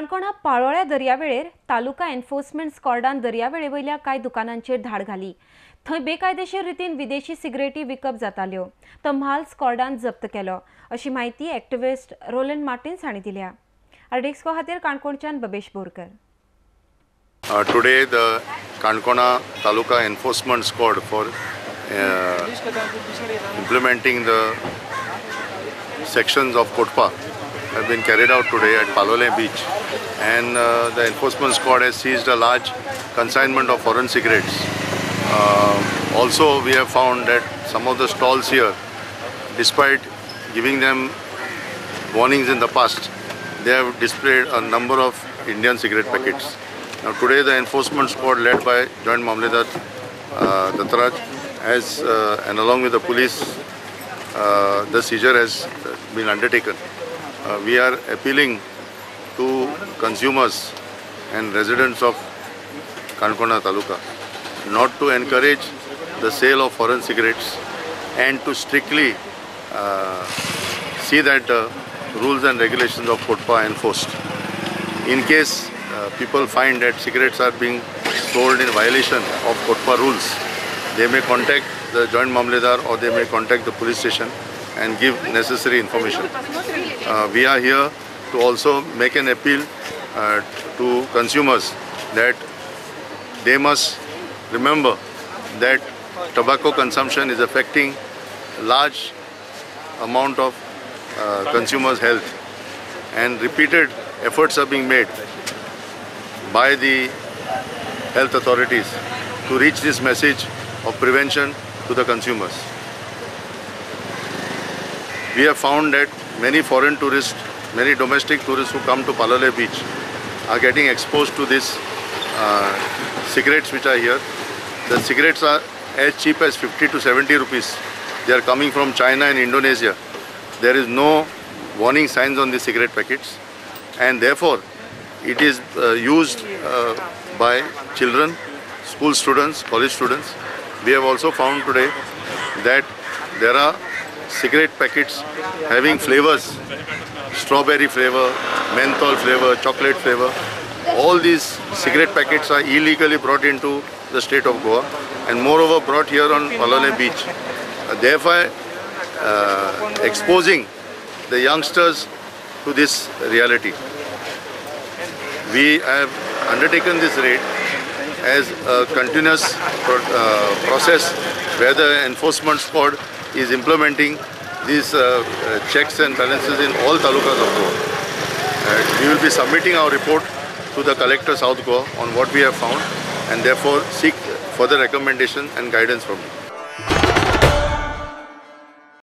काणकोणा पाळोळ्या दर्यावेळेर तालुका एन्फोर्समेंट स्क्वॉडान दर्यावेळेवयल्या कांय दुकानांचेर धाड घाली। थंय बेकायदेशीर रितीन विदेशी सिगरेटी विकप जाताल्यो। तो म्हाल स्क्वॉडान जप्त केलो, अशी माहिती एक्टिविस्ट रोलंड मार्टिन्स हांणी दिल्या। आर्टिक्सको खातीर काणकोणच्यान Babesh Borkar. Today the Canacona Taluka Enforcement Squad for implementing the sections of Kotpa have been carried out today at Palole Beach, and the enforcement squad has seized a large consignment of foreign cigarettes. Also we have found that some of the stalls here, despite giving them warnings in the past, they have displayed a number of Indian cigarette packets. Now today the enforcement squad led by Joint Mamledar Datraj and along with the police, the seizure has been undertaken. We are appealing to consumers and residents of Canacona Taluka not to encourage the sale of foreign cigarettes and to strictly see that the rules and regulations of Kotpa are enforced. In case people find that cigarettes are being sold in violation of Kotpa rules, they may contact the Joint Mamledar or they may contact the police station and give necessary information. We are here to also make an appeal to consumers that they must remember that tobacco consumption is affecting large amount of consumers' health, and repeated efforts are being made by the health authorities to reach this message of prevention to the consumers. We have found that many foreign tourists, many domestic tourists who come to Palole Beach are getting exposed to these cigarettes which are here. The cigarettes are as cheap as 50 to 70 rupees. They are coming from China and Indonesia. There is no warning signs on the cigarette packets, and therefore it is used by children, school students, college students. We have also found today that there are cigarette packets having flavors: strawberry flavor, menthol flavor, chocolate flavor. All these cigarette packets are illegally brought into the state of Goa and moreover brought here on Palole Beach, therefore exposing the youngsters to this reality. We have undertaken this raid as a continuous process where the enforcement squad is implementing these checks and balances in all talukas of Goa. We will be submitting our report to the Collector South Goa on what we have found, and therefore seek further recommendation and guidance from you.